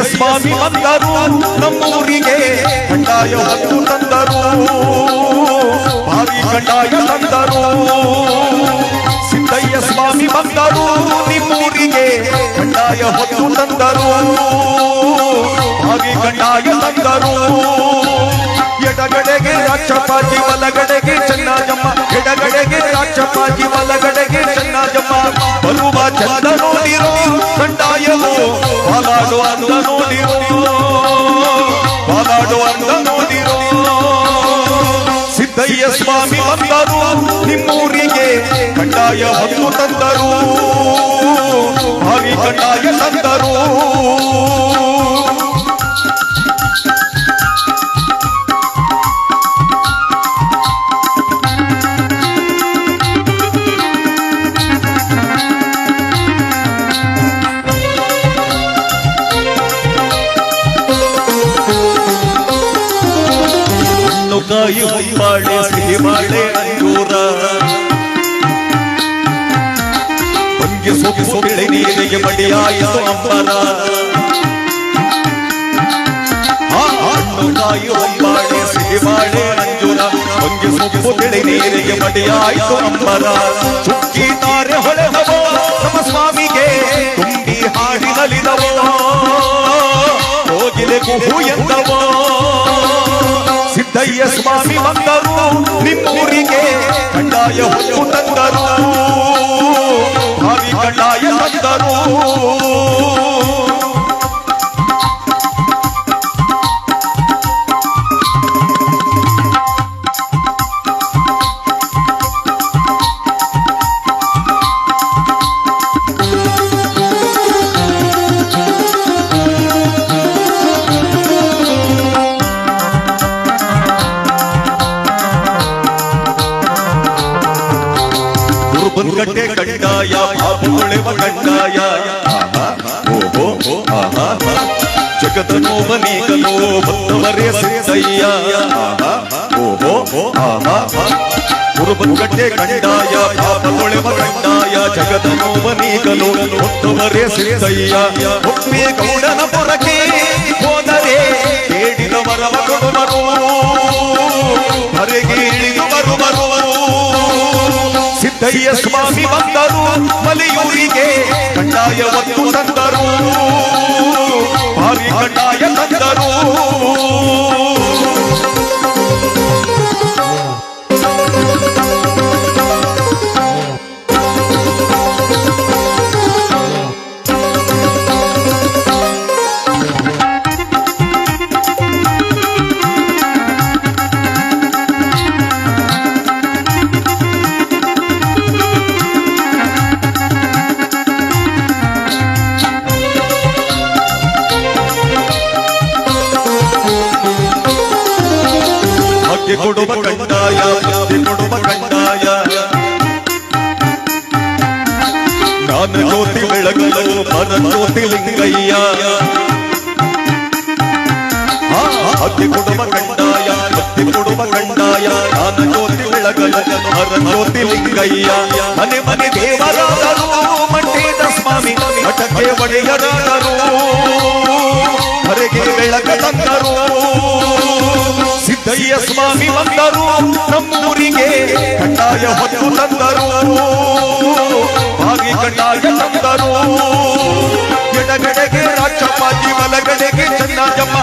ಸ್ವಾಮಿ ಬಂದರು ನಮ್ಮೂರಿಗೆ ಕಡ್ಡಾಯ ಹೊತ್ತು ತಂದರು ಭಾವಿ ಕಡ್ಡಾಯ ತಂದರು ಸಿದ್ದಯ್ಯ ಸ್ವಾಮಿ ಬಂದರು ನಿಮ್ಮೂರಿಗೆ ಕಡ್ಡಾಯ ಹೊತ್ತು ತಂದರು ಭಾವಿ ಕಡ್ಡಾಯ ತಂದರು ಎಡಗಡೆಗೆ ರಾಚಪ್ಪಾಜಿ ಬಲಗಡೆಗೆ ಚೆನ್ನಜಮ್ಮ ಎಡಗಡೆಗೆ ರಾಚಪ್ಪಾಜಿ ಬಲಗಡೆಗೆ ಚೆನ್ನಜಮ್ಮ ಬರುವ ಚಂದ ನೋಡಿರೋ ಕಡ್ಡಾಯವು ಬಾಲಾಡು ಅಂದ ನೋಡಿರೋ ಬಾಲಾಡು ಅಂದ ನೋಡಿರೋ ಸಿದ್ದಯ್ಯ ಸ್ವಾಮಿ ಬಂದರು ನಿಮ್ಮೂರಿಗೆ ಕಡ್ಡಾಯ ಹೊತ್ತು ತಂದರು ಭಾವಿ ಕಡ್ಡಾಯ ತಂದರು ಕಾಯಿ ಹೊಂಬಾಳೆ ಸಿಹಿ ಬಾಳೆ ಅಂಜೂರ ಹೊಂಗೆ ಸೊಪ್ಪು ಬೆಳೆ ನೀರಿಗೆ ಬಡಿಯಾಯಿತು ಅಂಬರ ಹಣ್ಣು ಕಾಯಿ ಹೊಂಬಾಳೆ ಸಿಹಿ ಬಾಳೆ ಅಂಜೂರ ಹೊಂಗೆ ಸೊಪ್ಪು ಬೆಳೆ ನೀರಿಗೆ ಬಡಿಯಾಯಿತು ಅಂಬರ ಚುಕ್ಕಿ ತಾರೆ ಹೊಳೆದವೋ ನಮ್ಮ ಸ್ವಾಮಿಗೆ ತುಂಬಿ ಹಾಡಿನಲಿದವೋ ಹೋಗಿಲೆ ಕುಹು ಎಂದವೋ ಸಿದ್ದಯ್ಯ ಸ್ವಾಮಿ ಬಂದರು ನಿಮ್ಮೂರಿಗೆ ಕಡ್ಡಾಯ ಹೊತ್ತು ತಂದರು ಭಾವಿ ಕಡ್ಡಾಯ ತಂದರು ಕಟ್ಟೆ ಕಡ್ಡಾಯ ಬಾಬುಳೆವ ಕಡ್ಡಾಯ ಜಗದ ನೋವನೀಗಲೋ ಬತ್ತವರೇ ಸಿದ್ದಯ್ಯ ಕುರುಬನ್ಕಟ್ಟೆ ಕಡ್ಡಾಯ ಬಾಬುಳೆವ ಕಡ್ಡಾಯ ಜಗದ ನೋವನೀಗಲೋ ಬತ್ತವರೇ ಸಿದ್ದಯ್ಯ ಒಮ್ಮೆ ಗೌಡನ ಪೊರಕೆ ಹೋದರೆ ಕೇಳಿದ ವರವ ಕೊಡುವರು ಹೊರಗೆ ಇಳಿದು ಬರುವರು ಸಿದ್ದಯ್ಯ ಸ್ವಾಮಿ ಬಂದರು ಮಲೆಯೂರಿಗೆ ಕಡ್ಡಾಯ ಹೊತ್ತು ತಂದರು ಭಾವಿ ಕಡ್ಡಾಯ ತಂದರು ಕೊಡುವ ಕಡ್ಡಾಯ ಕೊಡುವ ಕಡ್ಡಾಯ ಜ್ಞಾನ ಜ್ಯೋತಿ ಬೆಳಗಲು ಮನ ಜ್ಯೋತಿ ಲಿಂಗಯ್ಯ ಅಕ್ಕಿ ಕೊಡುವ ಕಡ್ಡಾಯ ಭಕ್ತಿ ಕೊಡುವ ಕಡ್ಡಾಯ ಜ್ಞಾನ ಜ್ಯೋತಿ ಬೆಳಗಲು ಮನ ಜ್ಯೋತಿ ಲಿಂಗಯ್ಯ ಮನೆ ಮನೆ ದೇವರಾದರು ಮಠದ ಸ್ವಾಮಿ ಮಠಕ್ಕೆ ಒಡೆಯರಾದರು ಹೊರಗೆ ಬೆಳಕ ತಂದರು ಸಿದ್ದಯ್ಯ ಸ್ವಾಮಿ ಬಂದರು ನಮ್ಮೂರಿಗೆ ಕಡ್ಡಾಯ ಹೊತ್ತು ತಂದರು ಭಾವಿ ಕಡ್ಡಾಯ ತಂದರು ಎಡಗಡೆಗೆ ರಾಚಪ್ಪಾಜಿ ಬಲಗಡೆಗೆ ಚೆನ್ನಜಮ್ಮ